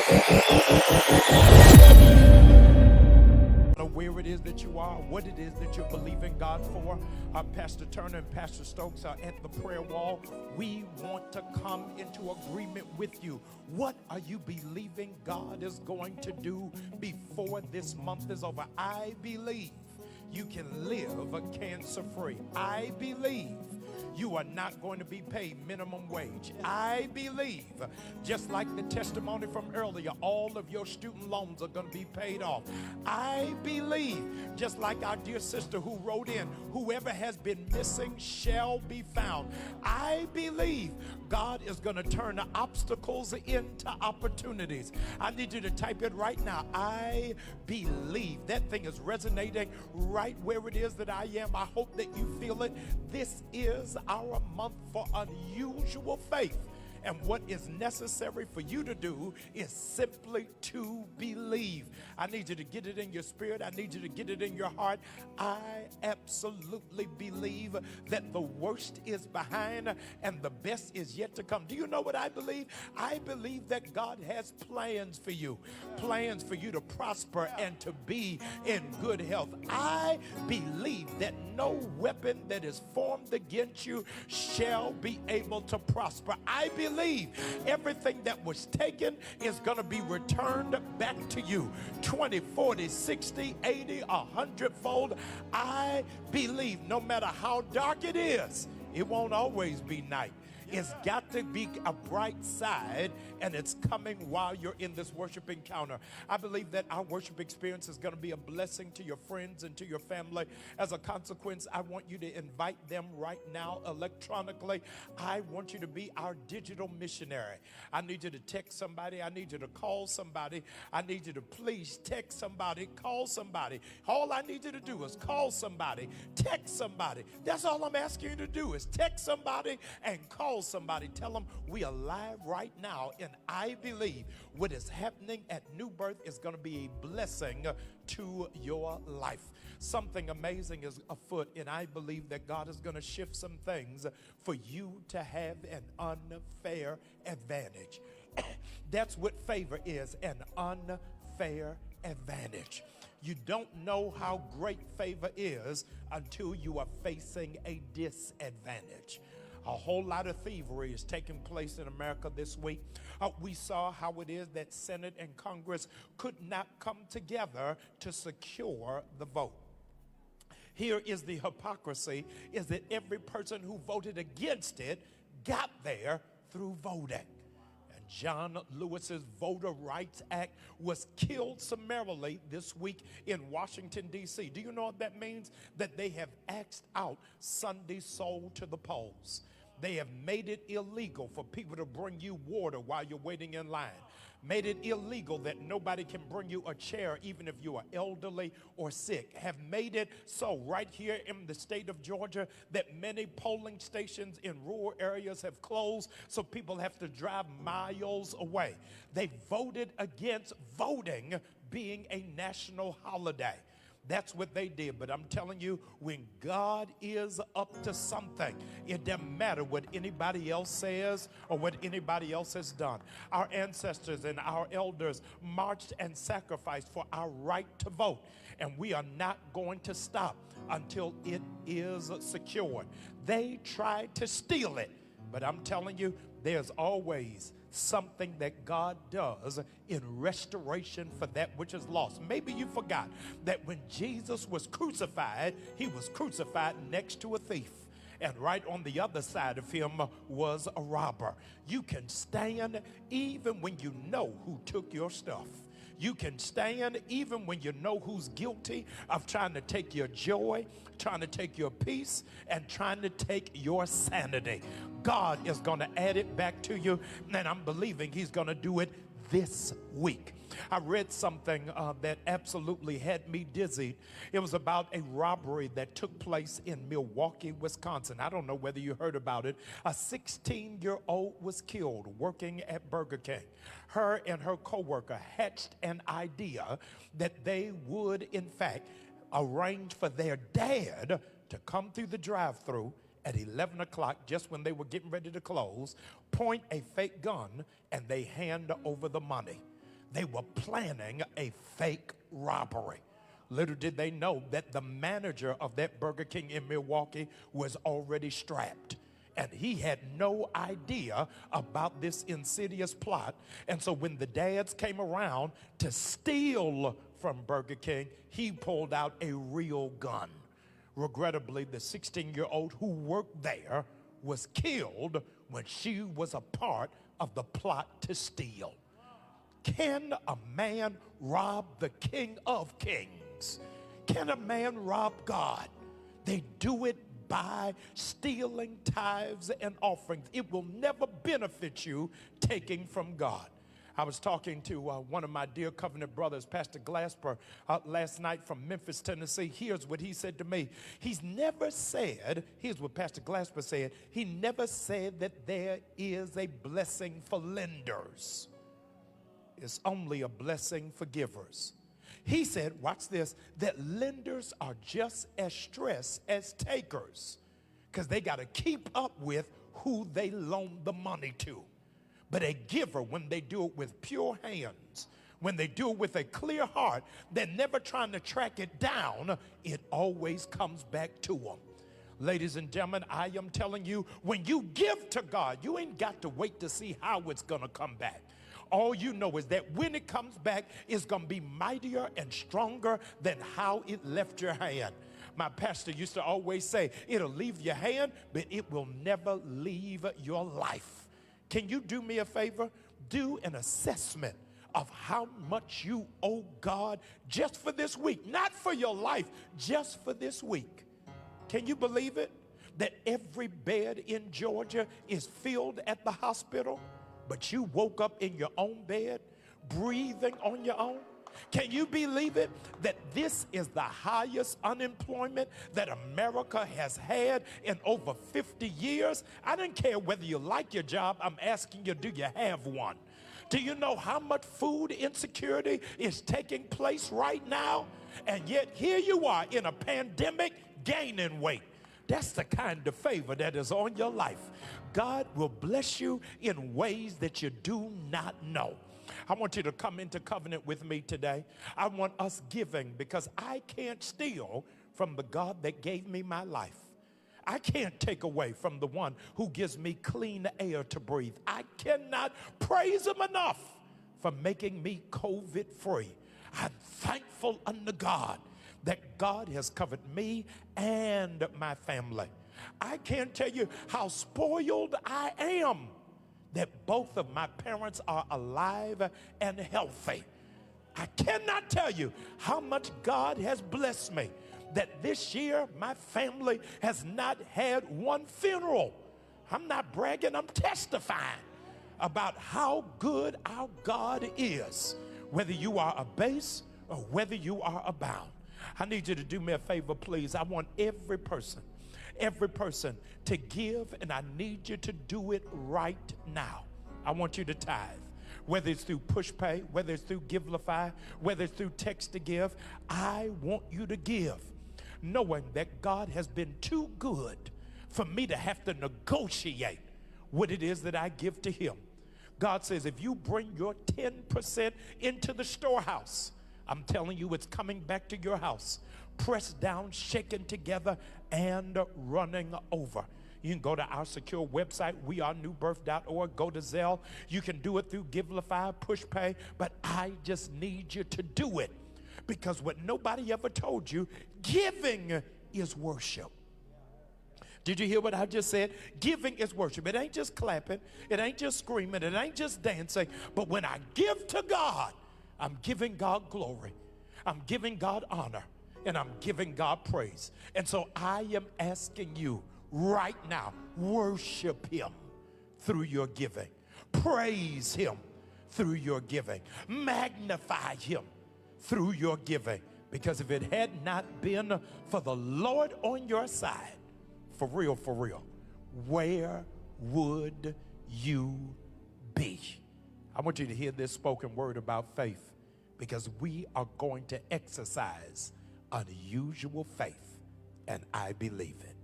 Where it is that you are, what it is that you're believing God for. Pastor Turner and Pastor Stokes are at the prayer wall. We want to come into agreement with you. What are you believing God is going to do before this month is over? I believe you can live cancer-free. I believe you are not going to be paid minimum wage. I believe, just like the testimony from earlier, all of your student loans are going to be paid off. I believe, just like our dear sister who wrote in, whoever has been missing shall be found. I believe God is going to turn the obstacles into opportunities. I need you to type it right now. I believe. That thing is resonating right where it is that I am. I hope that you feel it. This is our month for unusual faith. And what is necessary for you to do is simply to believe. I need you to get it in your spirit. I need you to get it in your heart. I absolutely believe that the worst is behind and the best is yet to come. Do you know what I believe? I believe that God has plans for you to prosper and to be in good health. I believe that no weapon that is formed against you shall be able to prosper. I believe everything that was taken is going to be returned back to you 20, 40, 60, 80, 100-fold. I believe no matter how dark it is, it won't always be night. It's got to be a bright side, and it's coming while you're in this worship encounter. I believe that our worship experience is going to be a blessing to your friends and to your family. As a consequence, I want you to invite them right now electronically. I want you to be our digital missionary. I need you to text somebody. I need you to call somebody. I need you to please text somebody, call somebody. All I need you to do is call somebody, text somebody. That's all I'm asking you to do is text somebody and call somebody. Tell them we are live right now, and I believe what is happening at New Birth is going to be a blessing to your life. Something amazing is afoot, and I believe that God is going to shift some things for you to have an unfair advantage. That's what favor is, an unfair advantage. You don't know how great favor is until you are facing a disadvantage. A whole lot of thievery is taking place in America this week. We saw how it is that Senate and Congress could not come together to secure the vote. Here is the hypocrisy, is that every person who voted against it got there through voting. And John Lewis's Voter Rights Act was killed summarily this week in Washington, D.C. Do you know what that means? That they have axed out Sunday soul to the polls. They have made it illegal for people to bring you water while you're waiting in line. Made it illegal that nobody can bring you a chair even if you are elderly or sick. Have made it so right here in the state of Georgia that many polling stations in rural areas have closed, so people have to drive miles away. They voted against voting being a national holiday. That's what they did. But I'm telling you, when God is up to something, it doesn't matter what anybody else says or what anybody else has done. Our ancestors and our elders marched and sacrificed for our right to vote. And we are not going to stop until it is secured. They tried to steal it. But I'm telling you, there's always something that God does in restoration for that which is lost. Maybe you forgot that when Jesus was crucified, he was crucified next to a thief. And right on the other side of him was a robber. You can stand even when you know who took your stuff. You can stand even when you know who's guilty of trying to take your joy, trying to take your peace, and trying to take your sanity. God is going to add it back to you, and I'm believing he's going to do it this week. I read something that absolutely had me dizzy. It was about a robbery that took place in Milwaukee, Wisconsin. I don't know whether you heard about it. A 16-year-old was killed working at Burger King. Her and her coworker hatched an idea that they would, in fact, arrange for their dad to come through the drive-thru at 11 o'clock, just when they were getting ready to close, point a fake gun, and they hand over the money. they were planning a fake robbery. Little did they know that the manager of that Burger King in Milwaukee was already strapped. And he had no idea about this insidious plot. And so when the dads came around to steal from Burger King, he pulled out a real gun. Regrettably, the 16-year-old who worked there was killed when she was a part of the plot to steal. Can a man rob the King of Kings? Can a man rob God? They do it by stealing tithes and offerings. It will never benefit you taking from God. I was talking to one of my dear covenant brothers, Pastor Glasper, last night from Memphis, Tennessee. Here's what he said to me. He's never said, here's what Pastor Glasper said, he never said that there is a blessing for lenders. It's only a blessing for givers. He said, watch this, that lenders are just as stressed as takers because they got to keep up with who they loan the money to. But a giver, when they do it with pure hands, when they do it with a clear heart, they're never trying to track it down. It always comes back to them. Ladies and gentlemen, I am telling you, when you give to God, you ain't got to wait to see how it's going to come back. All you know is that when it comes back, it's going to be mightier and stronger than how it left your hand. My pastor used to always say, it'll leave your hand, but it will never leave your life. Can you do me a favor? Do an assessment of how much you owe God just for this week, not for your life, just for this week. Can you believe it? That every bed in Georgia is filled at the hospital, but you woke up in your own bed, breathing on your own? Can you believe it? That this is the highest unemployment that America has had in over 50 years. I don't care whether you like your job. I'm asking you, do you have one? Do you know how much food insecurity is taking place right now? And yet here you are in a pandemic gaining weight. That's the kind of favor that is on your life. God will bless you in ways that you do not know. I want you to come into covenant with me today. I want us giving because I can't steal from the God that gave me my life. I can't take away from the one who gives me clean air to breathe. I cannot praise him enough for making me COVID free. I'm thankful unto God that God has covered me and my family. I can't tell you how spoiled I am that both of my parents are alive and healthy. I cannot tell you how much God has blessed me that this year my family has not had one funeral. I'm not bragging, I'm testifying about how good our God is, whether you are a base or whether you are abound. I need you to do me a favor, please. I want every person to give, and I need you to do it right now. I want you to tithe, whether it's through PushPay, whether it's through Givelify, whether it's through Text to Give. I want you to give, knowing that God has been too good for me to have to negotiate what it is that I give to him. God says, if you bring your 10% into the storehouse, I'm telling you, it's coming back to your house, pressed down, shaken together, and running over. You can go to our secure website, wearenewbirth.org, go to Zelle. You can do it through Givelify, PushPay, but I just need you to do it because what nobody ever told you, giving is worship. Did you hear what I just said? Giving is worship. It ain't just clapping. It ain't just screaming. It ain't just dancing. But when I give to God, I'm giving God glory. I'm giving God honor. And I'm giving God praise. And so I am asking you right now, worship him through your giving. Praise him through your giving. Magnify him through your giving. Because if it had not been for the Lord on your side, for real, where would you be? I want you to hear this spoken word about faith, because we are going to exercise unusual faith, and I believe it.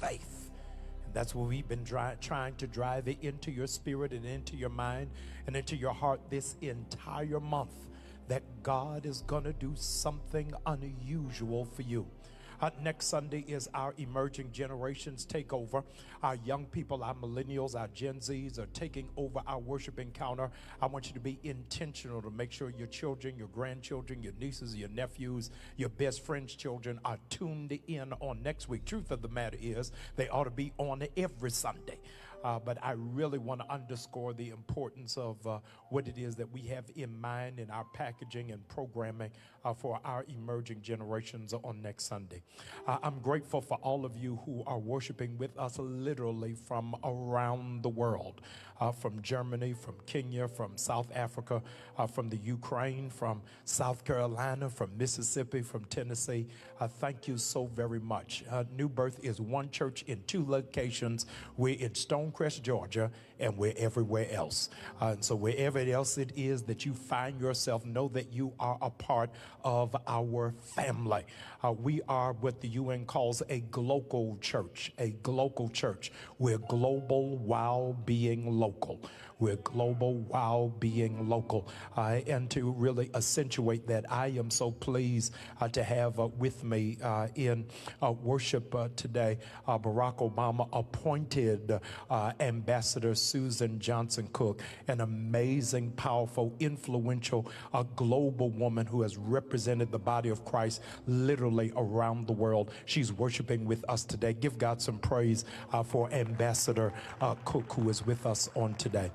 Faith. That's what we've been trying to drive it into your spirit and into your mind and into your heart this entire month, that God is going to do something unusual for you. Next Sunday is our Emerging Generations Takeover. Our young people, our millennials, our Gen Zs are taking over our worship encounter. I want you to be intentional to make sure your children, your grandchildren, your nieces, your nephews, your best friends' children are tuned in on next week. Truth of the matter is, they ought to be on every Sunday. But I really want to underscore the importance of what it is that we have in mind in our packaging and programming for our emerging generations on next Sunday. I'm grateful for all of you who are worshiping with us literally from around the world, from Germany, from Kenya, from South Africa, from the Ukraine, from South Carolina, from Mississippi, from Tennessee. Thank you so very much. New Birth is one church in two locations. We're in Stonecrest, Georgia, and we're everywhere else. And so wherever else it is that you find yourself, know that you are a part of our family. We are what the UN calls a global church, a global church. We're global while being local. We're global while being local. And to really accentuate that, I am so pleased to have with me in worship today, Barack Obama appointed Ambassador Susan Johnson Cook, an amazing, powerful, influential, global woman who has represented the body of Christ literally around the world. She's worshiping with us today. Give God some praise for Ambassador Cook, who is with us on today.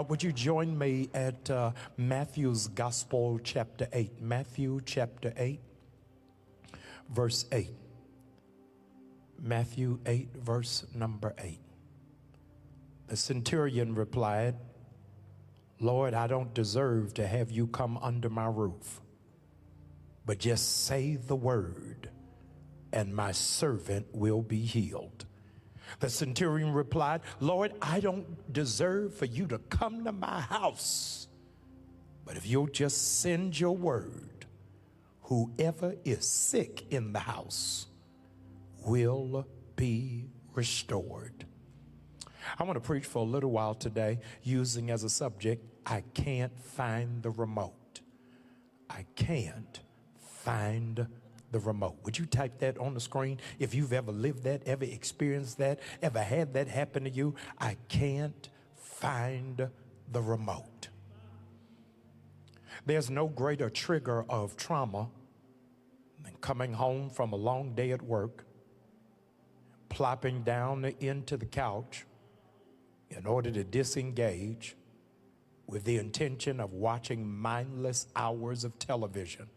Would you join me at Matthew's Gospel, chapter 8? Matthew, chapter 8, verse 8. Matthew 8, verse number 8. The centurion replied, "Lord, I don't deserve to have you come under my roof, but just say the word, and my servant will be healed." The centurion replied, "Lord, I don't deserve for you to come to my house, but if you'll just send your word, whoever is sick in the house will be restored." I want to preach for a little while today using as a subject, I can't find the remote. I can't find the remote. Would you type that on the screen if you've ever lived that, ever experienced that, ever had that happen to you? I can't find the remote. There's no greater trigger of trauma than coming home from a long day at work, plopping down into the couch in order to disengage with the intention of watching mindless hours of television,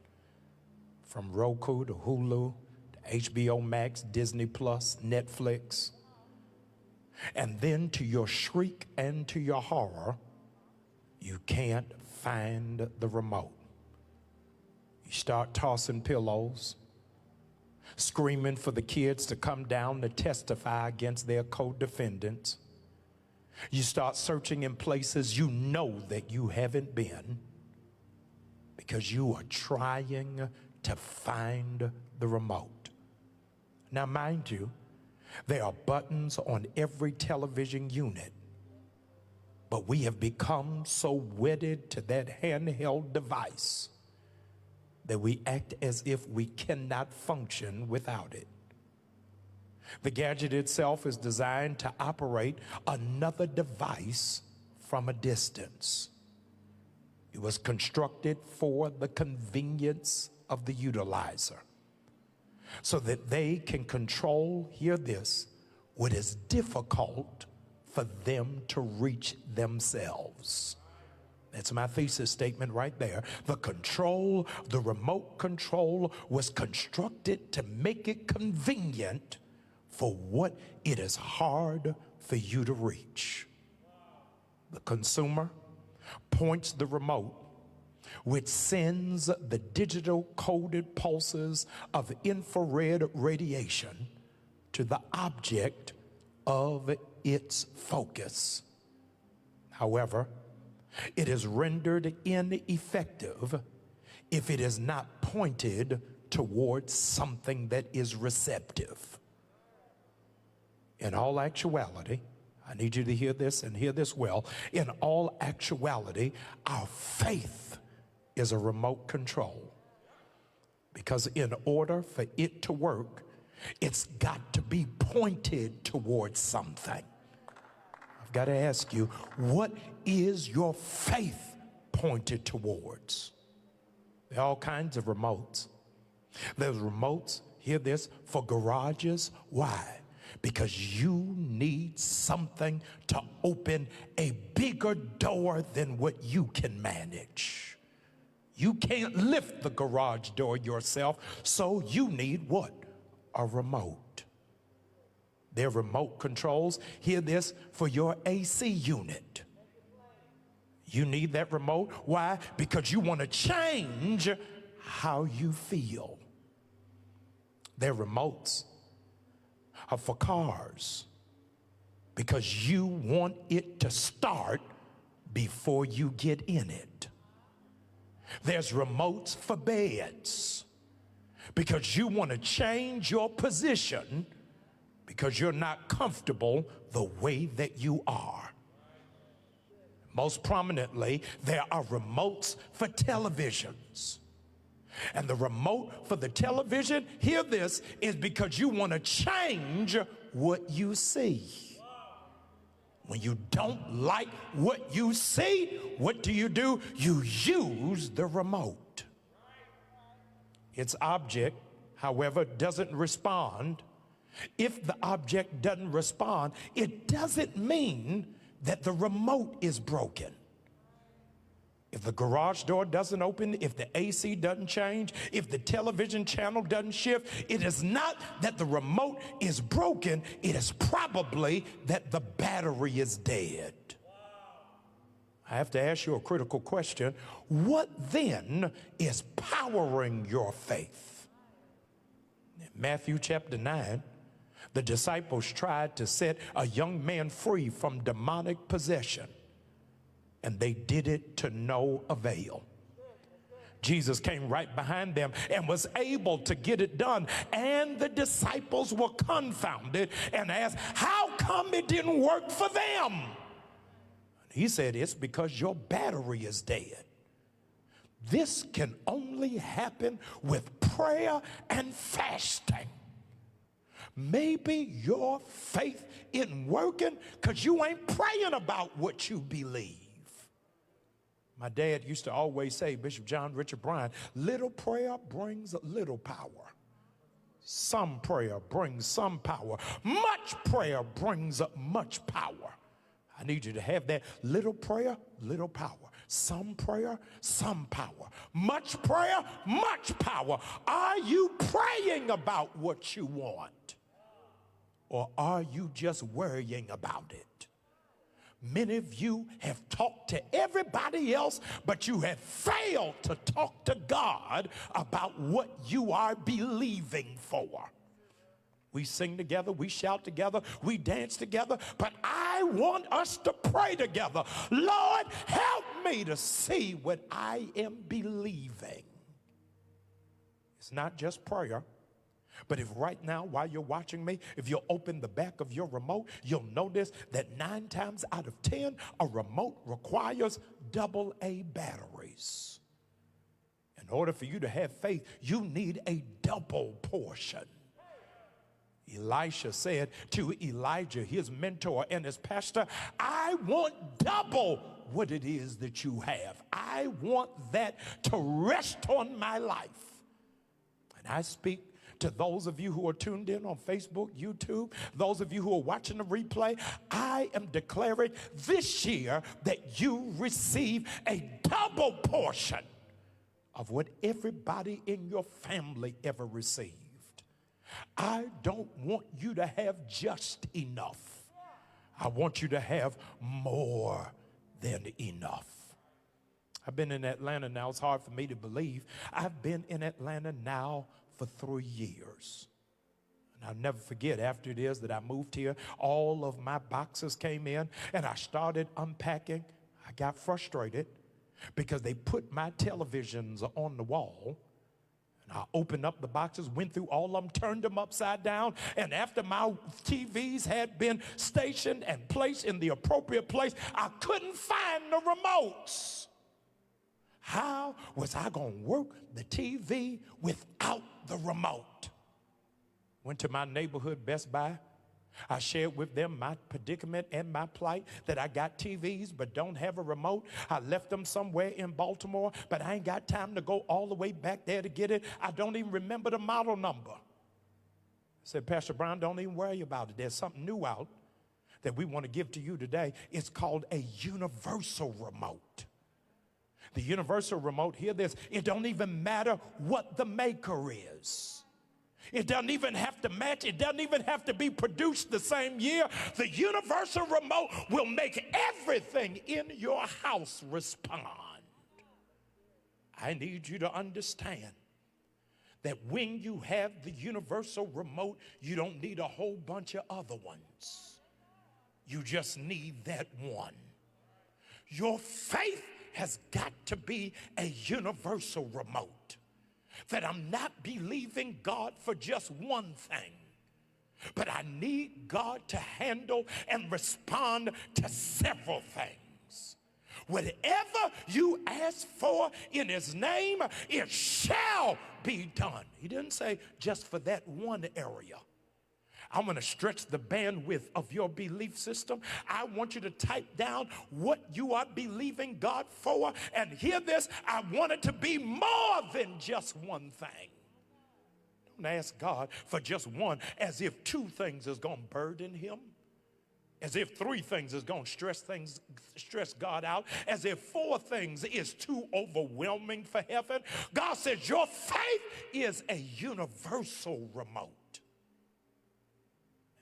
from Roku to Hulu to HBO Max, Disney Plus, Netflix. And then to your shriek and to your horror, you can't find the remote. You start tossing pillows, screaming for the kids to come down to testify against their co-defendants. You start searching in places you know that you haven't been because you are trying to find the remote. Now, mind you, there are buttons on every television unit, but we have become so wedded to that handheld device that we act as if we cannot function without it. The gadget itself is designed to operate another device from a distance. It was constructed for the convenience of the utilizer, so that they can control, hear this, what is difficult for them to reach themselves. That's my thesis statement right there. The remote control was constructed to make it convenient for what it is hard for you to reach. The consumer points the remote, which sends the digital coded pulses of infrared radiation to the object of its focus. However, it is rendered ineffective if it is not pointed towards something that is receptive. In all actuality, I need you to hear this and hear this well. In all actuality, our faith is a remote control. Because in order for it to work, it's got to be pointed towards something. I've got to ask you, what is your faith pointed towards? There are all kinds of remotes. There's remotes, hear this, for garages. Why? Because you need something to open a bigger door than what you can manage. You can't lift the garage door yourself, so you need what? A remote. They're remote controls, hear this, for your AC unit. You need that remote. Why? Because you want to change how you feel. They're remotes are for cars because you want it to start before you get in it. There's remotes for beds because you want to change your position because you're not comfortable the way that you are. Most prominently, there are remotes for televisions. And the remote for the television, hear this, is because you want to change what you see. When you don't like what you see, what do? You use the remote. Its object, however, doesn't respond. If the object doesn't respond, it doesn't mean that the remote is broken. If the garage door doesn't open, if the AC doesn't change, if the television channel doesn't shift, it is not that the remote is broken, it is probably that the battery is dead. I have to ask you a critical question. What then is powering your faith? In Matthew chapter 9, the disciples tried to set a young man free from demonic possession, and they did it to no avail. Jesus came right behind them and was able to get it done, and the disciples were confounded and asked, how come it didn't work for them? He said, it's because your battery is dead. This can only happen with prayer and fasting. Maybe your faith isn't working because you ain't praying about what you believe. My dad used to always say, Bishop John Richard Bryant, little prayer brings little power. Some prayer brings some power. Much prayer brings much power. I need you to have that. Little prayer, little power. Some prayer, some power. Much prayer, much power. Are you praying about what you want? Or are you just worrying about it? Many of you have talked to everybody else, but you have failed to talk to God about what you are believing for. We sing together, we shout together, we dance together, but I want us to pray together. Lord, help me to see what I am believing. It's not just prayer. But if right now, while you're watching me, if you'll open the back of your remote, you'll notice that 9 times out of 10, a remote requires AA batteries. In order for you to have faith, you need a double portion. Elisha said to Elijah, his mentor and his pastor, I want double what it is that you have. I want that to rest on my life. And I speak to those of you who are tuned in on Facebook, YouTube, those of you who are watching the replay, I am declaring this year that you receive a double portion of what everybody in your family ever received. I don't want you to have just enough. I want you to have more than enough. I've been in Atlanta now. It's hard for me to believe. I've been in Atlanta now for 3 years. And I'll never forget, after it is that I moved here, all of my boxes came in and I started unpacking. I got frustrated because they put my televisions on the wall. I opened up the boxes, went through all of them, turned them upside down, and after my TVs had been stationed and placed in the appropriate place, I couldn't find the remotes. How was I going to work the TV without the remote? Went to my neighborhood Best Buy. I shared with them my predicament and my plight, that I got TVs but don't have a remote. I left them somewhere in Baltimore, but I ain't got time to go all the way back there to get it. I don't even remember the model number. I said, Pastor Brown, don't even worry about it. There's something new out that we want to give to you today. It's called a universal remote. The universal remote, hear this, it don't even matter what the maker is. It doesn't even have to match. It doesn't even have to be produced the same year. The universal remote will make everything in your house respond. I need you to understand that when you have the universal remote, you don't need a whole bunch of other ones. You just need that one. Your faith has got to be a universal remote. That I'm not believing God for just one thing, but I need God to handle and respond to several things. Whatever you ask for in his name, it shall be done. He didn't say just for that one area. I'm going to stretch the bandwidth of your belief system. I want you to type down what you are believing God for. And hear this, I want it to be more than just one thing. Don't ask God for just one as if two things is going to burden him. As if three things is going to stress God out. As if four things is too overwhelming for heaven. God says your faith is a universal remote.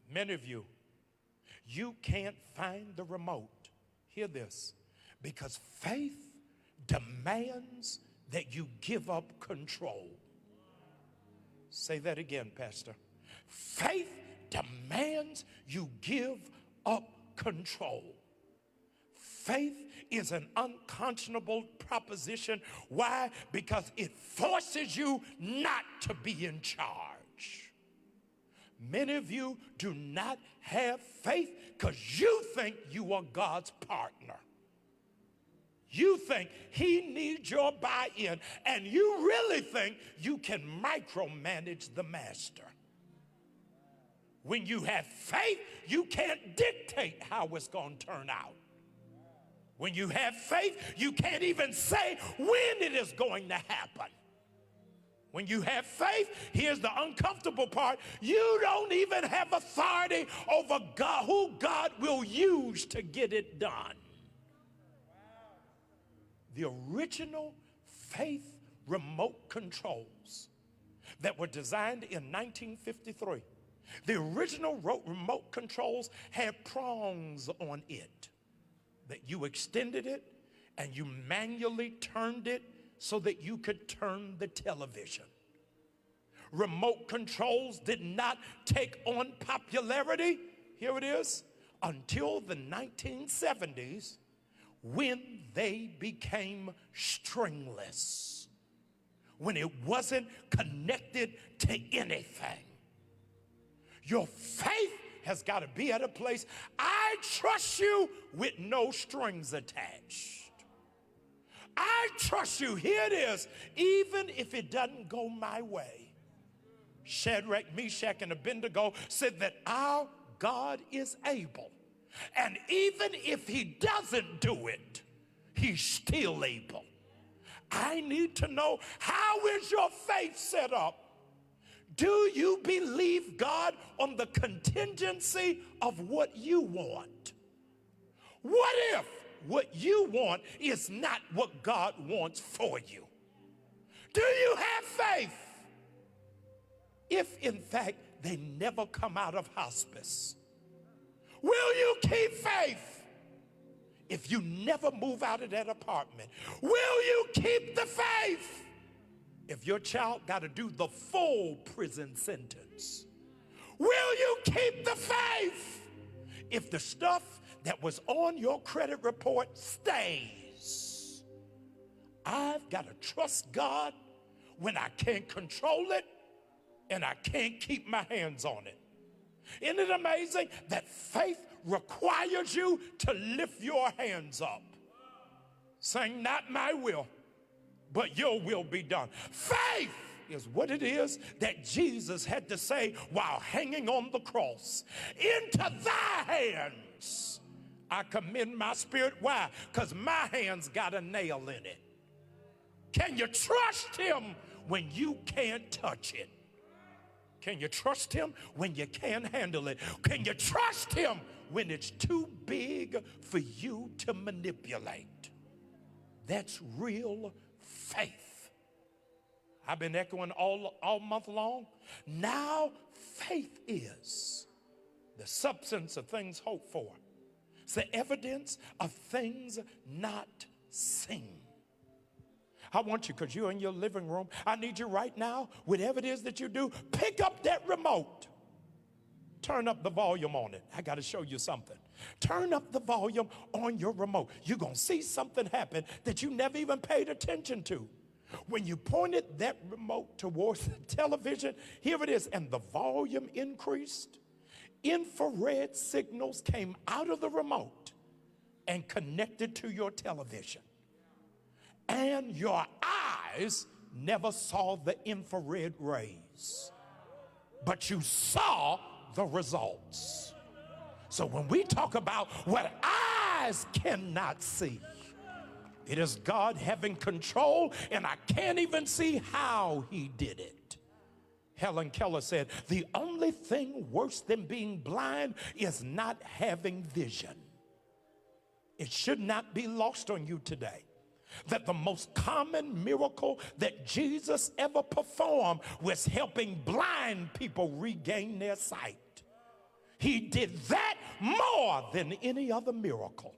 Many of you, you can't find the remote. Hear this. Because faith demands that you give up control. Say that again, Pastor. Faith demands you give up control. Faith is an unconscionable proposition. Why? Because it forces you not to be in charge. Many of you do not have faith because you think you are God's partner. You think he needs your buy-in, and you really think you can micromanage the master. When you have faith, you can't dictate how it's going to turn out. When you have faith, you can't even say when it is going to happen. When you have faith, here's the uncomfortable part, you don't even have authority over God, who God will use to get it done. The original faith remote controls that were designed in 1953, the original remote controls had prongs on it that you extended it and you manually turned it so that you could turn the television. Remote controls did not take on popularity, here it is, until the 1970s when they became stringless, when it wasn't connected to anything. Your faith has got to be at a place, I trust you with no strings attached. I trust you, here it is, even if it doesn't go my way. Shadrach, Meshach, and Abednego said that our God is able. And even if he doesn't do it, he's still able. I need to know, how is your faith set up? Do you believe God on the contingency of what you want? What if what you want is not what God wants for you? Do you have faith? If in fact they never come out of hospice, will you keep faith? If you never move out of that apartment, will you keep the faith? If your child got to do the full prison sentence, will you keep the faith? If the stuff that was on your credit report stays, I've got to trust God when I can't control it and I can't keep my hands on it. Isn't it amazing that faith requires you to lift your hands up, saying, not my will, but your will be done. Faith is what it is that Jesus had to say while hanging on the cross. Into thy hands I commend my spirit. Why? Because my hands got a nail in it. Can you trust him when you can't touch it? Can you trust him when you can't handle it? Can you trust him when it's too big for you to manipulate? That's real faith. I've been echoing all month long. Now faith is the substance of things hoped for. It's the evidence of things not seen. I want you, because you're in your living room, I need you right now, whatever it is that you do, pick up that remote. Turn up the volume on it. I got to show you something. Turn up the volume on your remote. You're going to see something happen that you never even paid attention to. When you pointed that remote towards the television, here it is, and the volume increased. Infrared signals came out of the remote and connected to your television. And your eyes never saw the infrared rays, but you saw the results. So when we talk about what eyes cannot see, it is God having control, and I can't even see how he did it. Helen Keller said, the only thing worse than being blind is not having vision. It should not be lost on you today that the most common miracle that Jesus ever performed was helping blind people regain their sight. He did that more than any other miracle.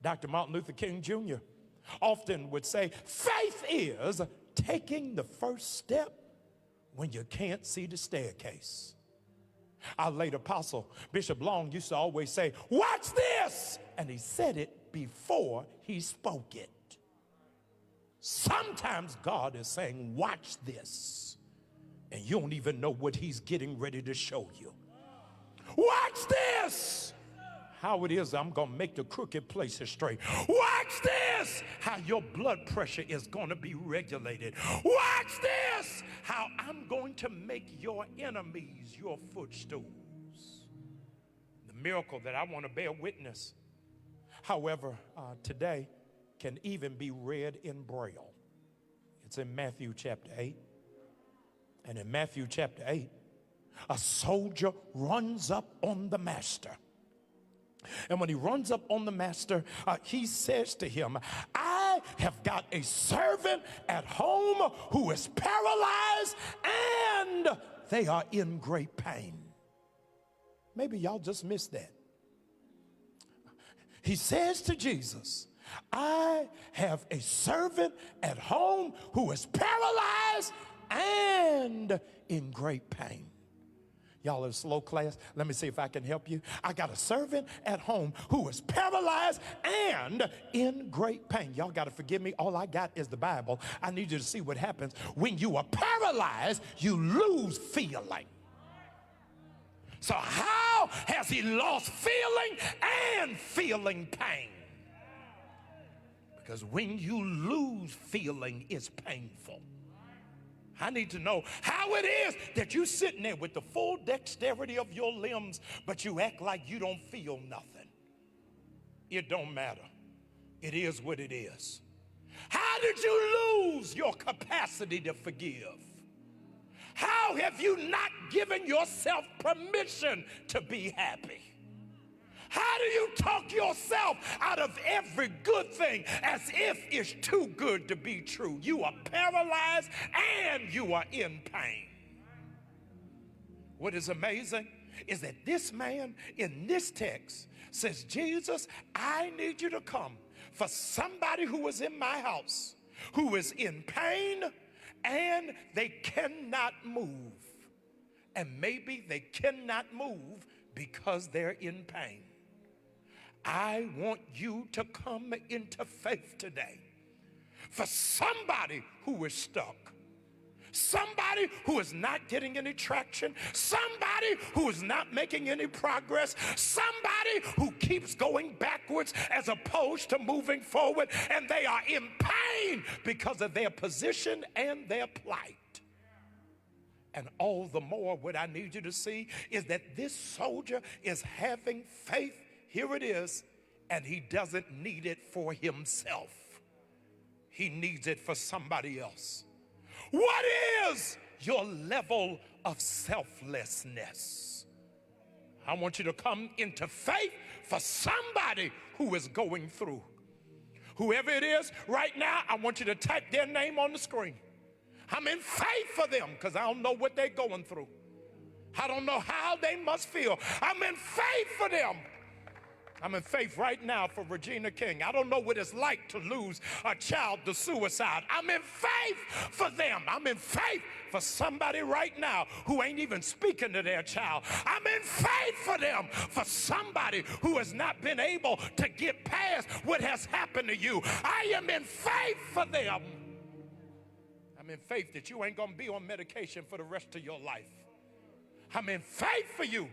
Dr. Martin Luther King Jr. often would say, faith is taking the first step when you can't see the staircase. Our late apostle, Bishop Long, used to always say, watch this! And he said it before he spoke it. Sometimes God is saying, watch this, and you don't even know what he's getting ready to show you. Watch this! How it is I'm going to make the crooked places straight. Watch this! How your blood pressure is going to be regulated. Watch this! How I'm going to make your enemies your footstools. The miracle that I want to bear witness, however, today can even be read in Braille. It's in Matthew chapter 8. And in Matthew chapter 8, a soldier runs up on the master. And when he runs up on the master, he says to him, I have got a servant at home who is paralyzed and they are in great pain. Maybe y'all just missed that. He says to Jesus, I have a servant at home who is paralyzed and in great pain. Y'all are slow class. Let me see if I can help you. I got a servant at home who is paralyzed and in great pain. Y'all got to forgive me. All I got is the Bible. I need you to see what happens. When you are paralyzed, you lose feeling. So how has he lost feeling and feeling pain? Because when you lose feeling, it's painful. I need to know how it is that you're sitting there with the full dexterity of your limbs, but you act like you don't feel nothing. It don't matter. It is what it is. How did you lose your capacity to forgive? How have you not given yourself permission to be happy? How do you talk yourself out of every good thing as if it's too good to be true? You are paralyzed and you are in pain. What is amazing is that this man in this text says, Jesus, I need you to come for somebody who is in my house, who is in pain and they cannot move. And maybe they cannot move because they're in pain. I want you to come into faith today for somebody who is stuck. somebody who is not getting any traction, somebody who is not making any progress, somebody who keeps going backwards as opposed to moving forward, and they are in pain because of their position and their plight. And all the more, what I need you to see is that this soldier is having faith. Here it is, and he doesn't need it for himself. He needs it for somebody else. What is your level of selflessness? I want you to come into faith for somebody who is going through. Whoever it is right now, I want you to type their name on the screen. I'm in faith for them because I don't know what they're going through. I don't know how they must feel. I'm in faith for them. I'm in faith right now for Regina King. I don't know what it's like to lose a child to suicide. I'm in faith for them. I'm in faith for somebody right now who ain't even speaking to their child. I'm in faith for them, for somebody who has not been able to get past what has happened to you. I am in faith for them. I'm in faith that you ain't going to be on medication for the rest of your life. I'm in faith for you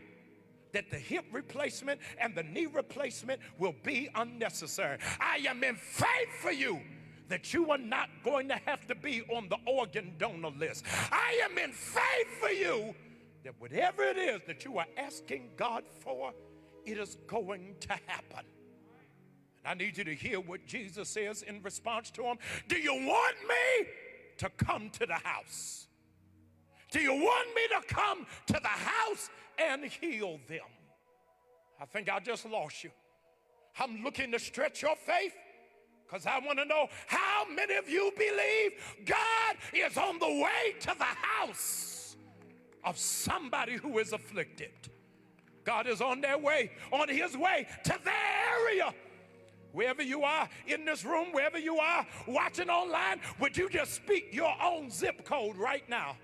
that the hip replacement and the knee replacement will be unnecessary. I am in faith for you that you are not going to have to be on the organ donor list. I am in faith for you that whatever it is that you are asking God for, it is going to happen. And I need you to hear what Jesus says in response to him. Do you want me to come to the house? Do you want me to come to the house and heal them? I think I just lost you. I'm looking to stretch your faith because I want to know how many of you believe God is on the way to the house of somebody who is afflicted. God is on his way to their area. Wherever you are in this room, wherever you are watching online, would you just speak your own zip code right now?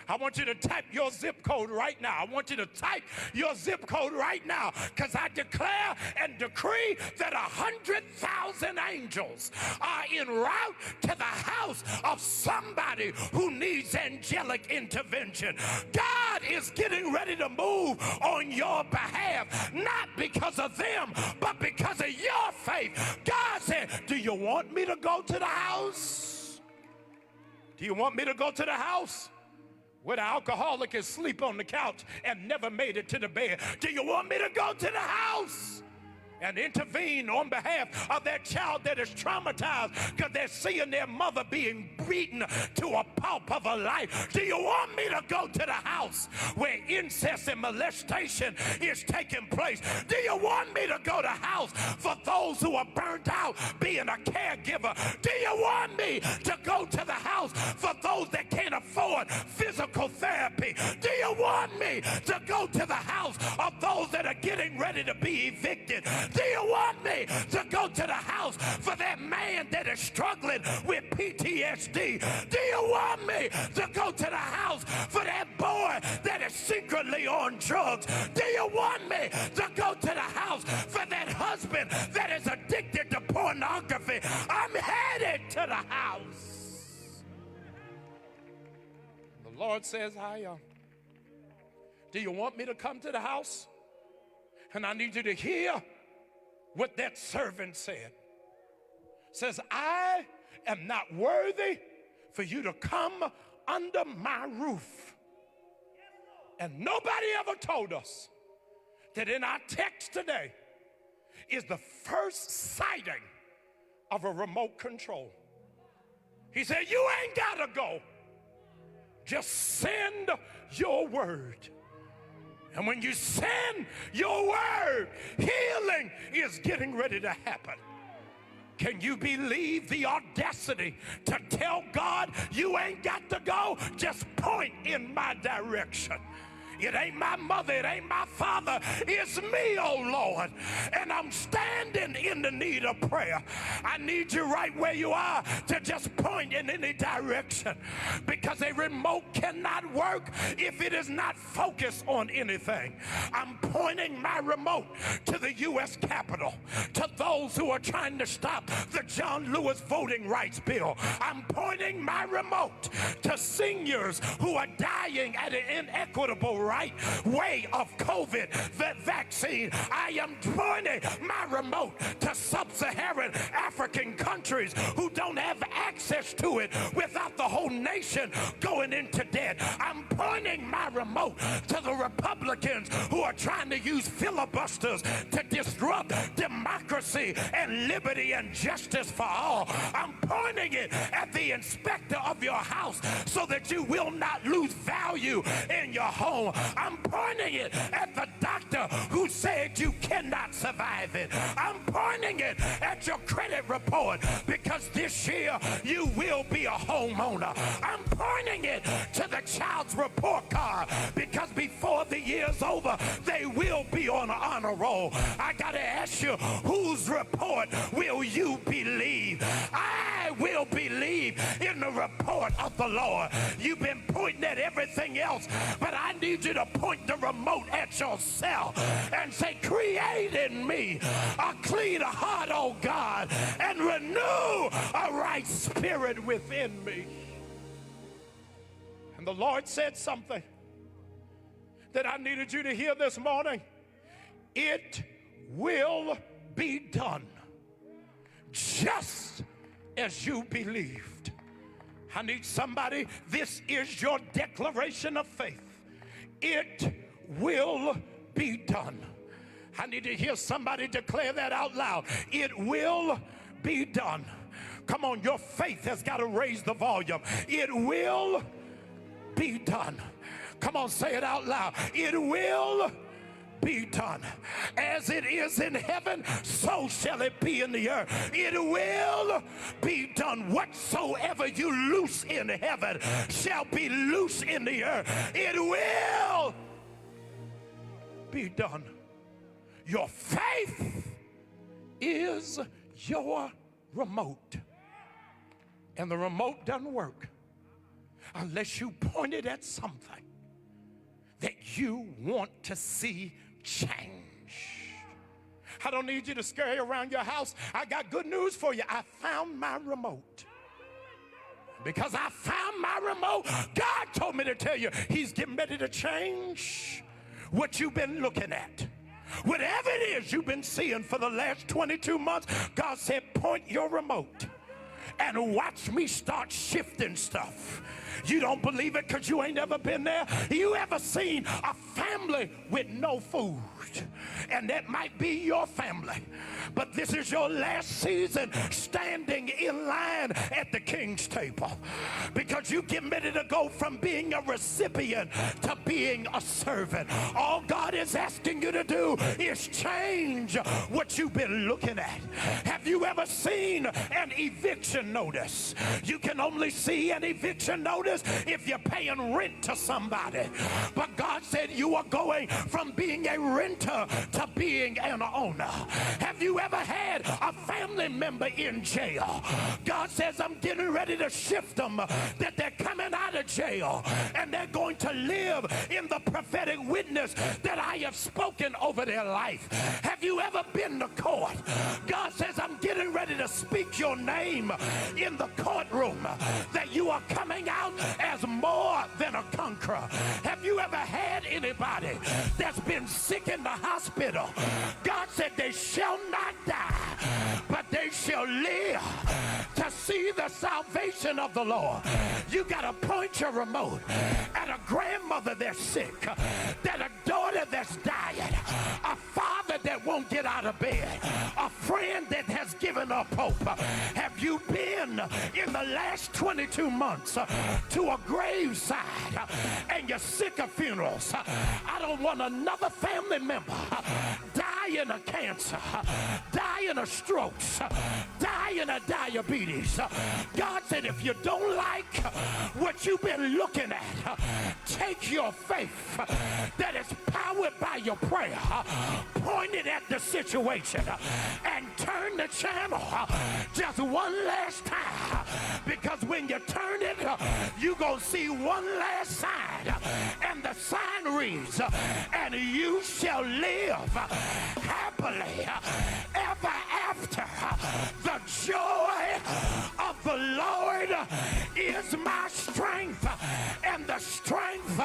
I want you to type your zip code right now. I want you to type your zip code right now, because I declare and decree that 100,000 angels are en route to the house of somebody who needs angelic intervention. God is getting ready to move on your behalf, not because of them, but because of your faith. God said, do you want me to go to the house? Do you want me to go to the house where the alcoholic is asleep on the couch and never made it to the bed? Do you want me to go to the house and intervene on behalf of that child that is traumatized because they're seeing their mother being beaten to a pulp of a life? Do you want me to go to the house where incest and molestation is taking place? Do you want me to go to the house for those who are burnt out being a caregiver? Do you want me to go to the house for those that can't afford physical therapy? Do you want me to go to the house of those that are getting ready to be evicted? Do you want me to go to the house for that man that is struggling with PTSD? Do you want me to go to the house for that boy that is secretly on drugs? Do you want me to go to the house for that husband that is addicted to pornography? I'm headed to the house. The Lord says, I am. Do you want me to come to the house? And I need you to hear what that servant said. Says, I am not worthy for you to come under my roof. And nobody ever told us that in our text today is the first sighting of a remote control. He said, you ain't gotta go. Just send your word. And when you send your word, healing is getting ready to happen. Can you believe the audacity to tell God you ain't got to go? Just point in my direction. It ain't my mother. It ain't my father. It's me, oh Lord. And I'm standing in the need of prayer. I need you right where you are to just point in any direction, because a remote cannot work if it is not focused on anything. I'm pointing my remote to the U.S. Capitol, to those who are trying to stop the John Lewis voting rights bill. I'm pointing my remote to seniors who are dying at an inequitable way of COVID, the vaccine. I am pointing my remote to sub-Saharan African countries who don't have access to it without the whole nation going into debt. I'm pointing my remote to the Republicans who are trying to use filibusters to disrupt democracy and liberty and justice for all. I'm pointing it at the inspector of your house so that you will not lose value in your home. I'm pointing it at the doctor who said you cannot survive it. I'm pointing it at your credit report because this year you will be a homeowner. I'm pointing it to the child's report card because before the year's over, they will be on an honor roll. I gotta ask you, whose report will you believe? I will believe in the report of the Lord. You've been pointing at everything else, but I need you to point the remote at yourself and say, create in me a clean heart, oh God, and renew a right spirit within me. And the Lord said something that I needed you to hear this morning. It will be done just as you believed. I need somebody, this is your declaration of faith. It will be done. I need to hear somebody declare that out loud. It will be done. Come on, your faith has got to raise the volume. It will be done. Come on, say it out loud. It will be done. As it is in heaven, so shall it be in the earth. It will be done. Whatsoever you loose in heaven shall be loose in the earth. It will be done. Your faith is your remote. And the remote doesn't work unless you point it at something that you want to see change. I don't need you to scurry around your house. I got good news for you. I found my remote. Because I found my remote, God told me to tell you He's getting ready to change what you've been looking at. Whatever it is you've been seeing for the last 22 months, God said, point your remote and watch me start shifting stuff. You don't believe it because you ain't ever been there? You ever seen a family with no food? And that might be your family. But this is your last season standing in line at the king's table. Because you get ready to go from being a recipient to being a servant. All God is asking you to do is change what you've been looking at. Have you ever seen an eviction notice? You can only see an eviction notice if you're paying rent to somebody. But God said you are going from being a renter to being an owner. Have you ever had a family member in jail? God says, I'm getting ready to shift them, that they're coming out of jail and they're going to live in the prophetic witness that I have spoken over their life. Have you ever been to court? God says, I'm getting ready to speak your name in the courtroom, that you are coming out as more than a conqueror. Have you ever had anybody that's been sick in the hospital? God said they shall not die, but they shall live to see the salvation of the Lord. You got to point your remote at a grandmother that's sick, that a daughter that's dying, a father that won't get out of bed, a friend that has given up hope. Have you been in the last 22 months to a graveside and you're sick of funerals? I don't want another family member die dying of cancer, dying of strokes, dying of diabetes. God said, if you don't like what you've been looking at, take your faith that is powered by your prayer, point it at the situation, and turn the channel just one last time. Because when you turn it, you're going to see one last sign. And the sign reads, and you shall live happily ever after. The joy of the Lord is my strength, and the strength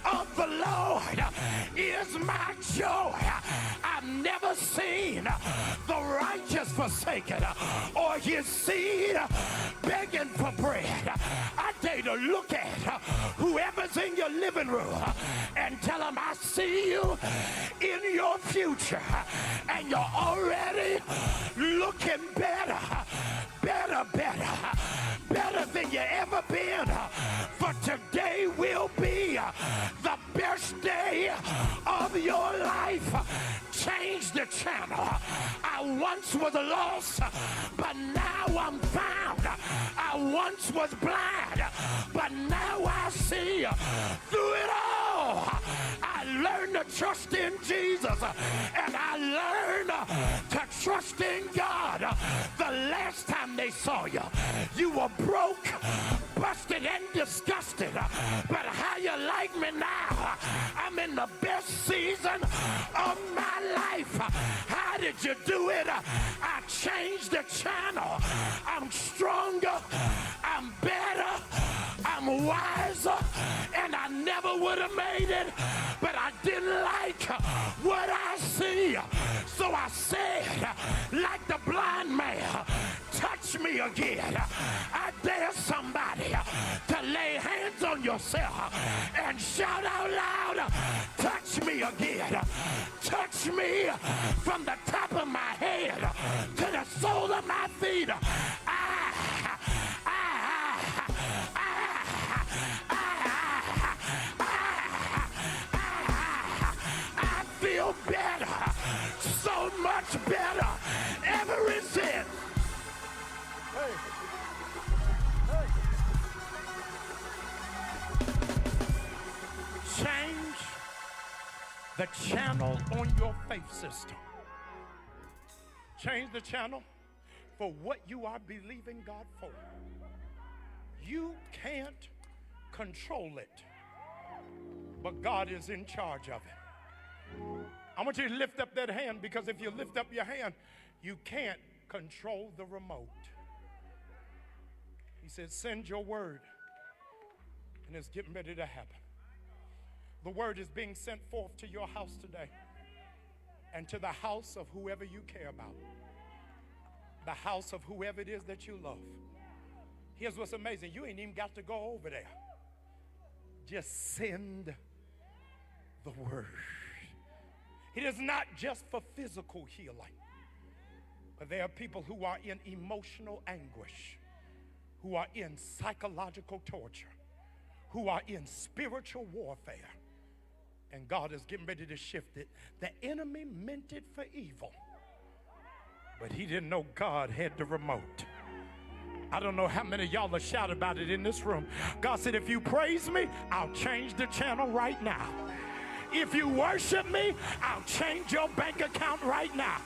of the Lord is my joy. I've never seen the righteous forsaken or his seed begging for bread. I dare you to look at whoever's in your living room and tell them, I see you in your future, and you're already looking better, better, better, better than you ever been. For today will be the best day of your life. Change the channel. I once was lost, but now I'm found. I once was blind, but now I see. Through it all, I learned to trust in Jesus, and I learned to trust in God. The last time they saw you, you were broke, busted, and disgusted. But how you like me now? I'm in the best season of my life. How did you do it? I changed the channel. I'm stronger, I'm better, I'm wiser, and I never would have made it, but I didn't like what I see. So I said, like the blind man, touch me again. I dare somebody to lay hands on yourself and shout out loud, touch me again. Touch me from the top of my head to the sole of my feet. I feel better, so much better ever since. Hey. Change the channel on your faith system. Change the channel for what you are believing God for. You can't control it, but God is in charge of it. I want you to lift up that hand, because if you lift up your hand, you can't control the remote. He said, send your word, and it's getting ready to happen. The word is being sent forth to your house today, and to the house of whoever you care about, the house of whoever it is that you love. Here's what's amazing. You ain't even got to go over there. Just send the word. It is not just for physical healing, but there are people who are in emotional anguish, who are in psychological torture, who are in spiritual warfare. And God is getting ready to shift it. The enemy meant it for evil, but he didn't know God had the remote. I don't know how many of y'all are shouting about it in this room. God said, if you praise me, I'll change the channel right now. If you worship me, I'll change your bank account right now.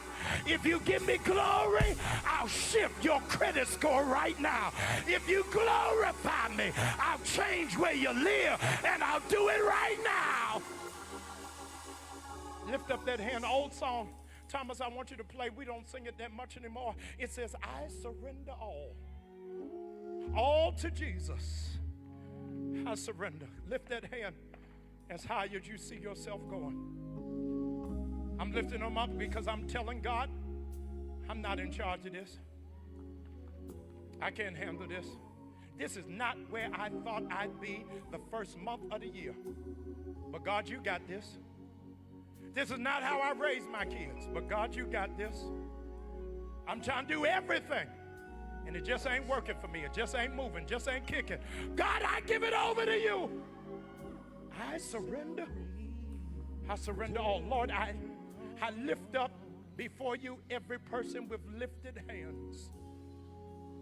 If you give me glory, I'll shift your credit score right now. If you glorify me, I'll change where you live, and I'll do it right now. Lift up that hand. Old song, Thomas, I want you to play. We don't sing it that much anymore. It says, I surrender all to Jesus. I surrender. Lift that hand as high as you see yourself going. I'm lifting them up because I'm telling God, I'm not in charge of this. I can't handle this. This is not where I thought I'd be the first month of the year. But God, you got this. This is not how I raised my kids. But God, you got this. I'm trying to do everything, and it just ain't working for me. It just ain't moving, just ain't kicking. God, I give it over to you. I surrender. I surrender all. Lord, I lift up before you, every person with lifted hands.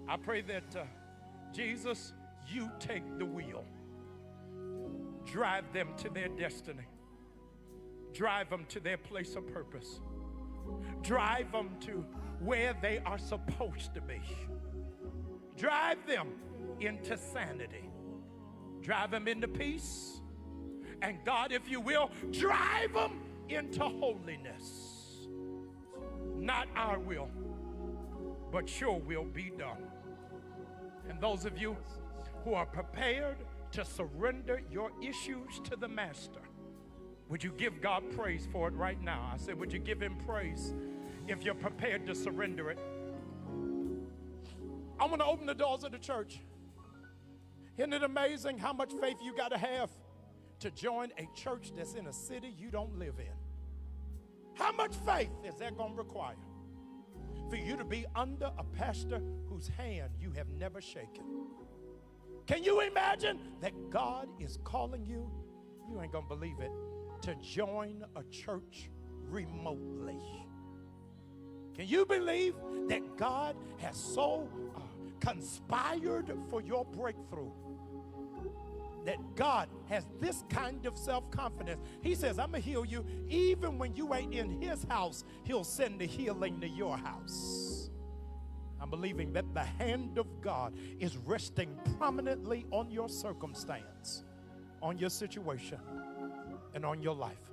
I pray that, Jesus, you take the wheel. Drive them to their destiny. Drive them to their place of purpose. Drive them to where they are supposed to be. Drive them into sanity. Drive them into peace. And God, if you will, drive them into holiness. Not our will, but your will be done. And those of you who are prepared to surrender your issues to the Master, would you give God praise for it right now? I said, would you give him praise if you're prepared to surrender it? I'm going to open the doors of the church. Isn't it amazing how much faith you got to have to join a church that's in a city you don't live in? How much faith is that going to require for you to be under a pastor whose hand you have never shaken? Can you imagine that God is calling you? You ain't going to believe it. To join a church remotely. Can you believe that God has so conspired for your breakthrough? That God has this kind of self-confidence. He says, I'm going to heal you. Even when you ain't in his house, he'll send the healing to your house. I'm believing that the hand of God is resting prominently on your circumstance, on your situation, and on your life.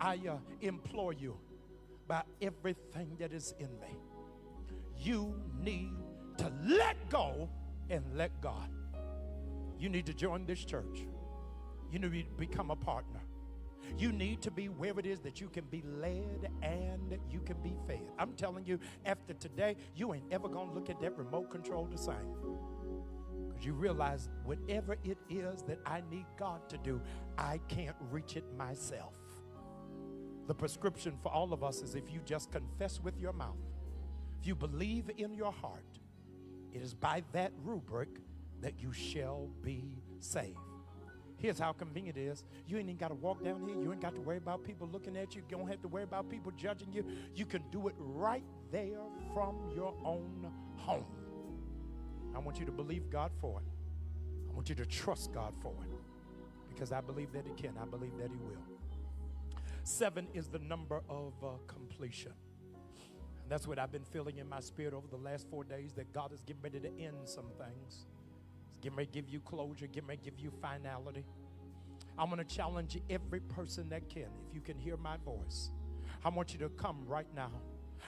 I implore you, by everything that is in me, you need to let go and let God. You need to join this church. You need to become a partner. You need to be where it is that you can be led and you can be fed. I'm telling you, after today, you ain't ever going to look at that remote control the same. Because you realize whatever it is that I need God to do, I can't reach it myself. The prescription for all of us is if you just confess with your mouth, if you believe in your heart, it is by that rubric that you shall be saved. Here's how convenient it is. You ain't even got to walk down here. You ain't got to worry about people looking at you. You don't have to worry about people judging you. You can do it right there from your own home. I want you to believe God for it. I want you to trust God for it. Because I believe that he can. I believe that he will. 7 is the number of completion. And that's what I've been feeling in my spirit over the last 4 days, that God is getting ready to end some things. He's getting ready to give you closure, getting ready to give you finality. I'm going to challenge every person that can, if you can hear my voice. I want you to come right now.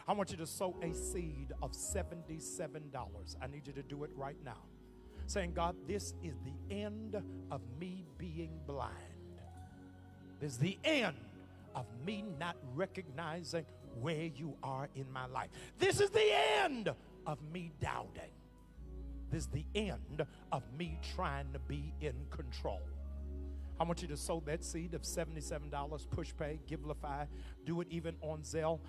I want you to sow a seed of $77. I need you to do it right now. Saying, God, this is the end of me being blind. This is the end of me not recognizing where you are in my life. This is the end of me doubting. This is the end of me trying to be in control. I want you to sow that seed of $77, PushPay, Givelify, do it even on Zelle.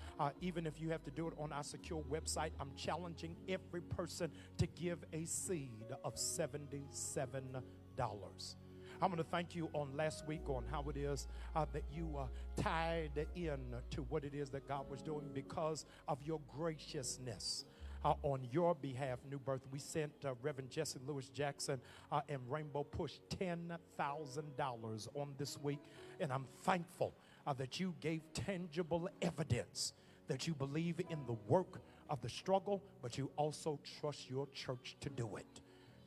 Even if you have to do it on our secure website, I'm challenging every person to give a seed of $77. I'm going to thank you on last week on how it is that you tied in to what it is that God was doing because of your graciousness. On your behalf, New Birth, we sent Reverend Jesse Lewis Jackson and Rainbow Push $10,000 on this week. And I'm thankful that you gave tangible evidence that you believe in the work of the struggle, but you also trust your church to do it.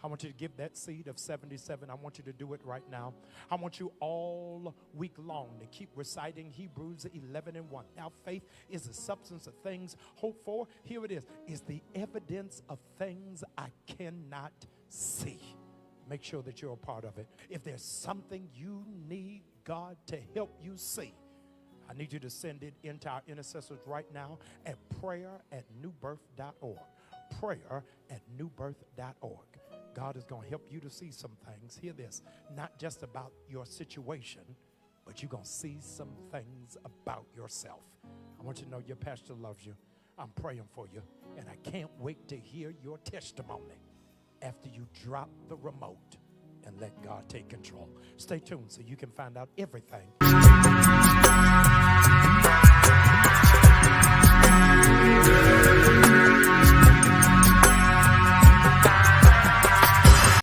I want you to give that seed of 77. I want you to do it right now. I want you all week long to keep reciting Hebrews 11:1. Now, faith is the substance of things hoped for. Here it is. It's the evidence of things I cannot see. Make sure that you're a part of it. If there's something you need God to help you see, I need you to send it into our intercessors right now at prayer@newbirth.org. Prayer@newbirth.org. God is going to help you to see some things. Hear this, not just about your situation, but you're going to see some things about yourself. I want you to know your pastor loves you. I'm praying for you, and I can't wait to hear your testimony after you drop the remote and let God take control. Stay tuned so you can find out everything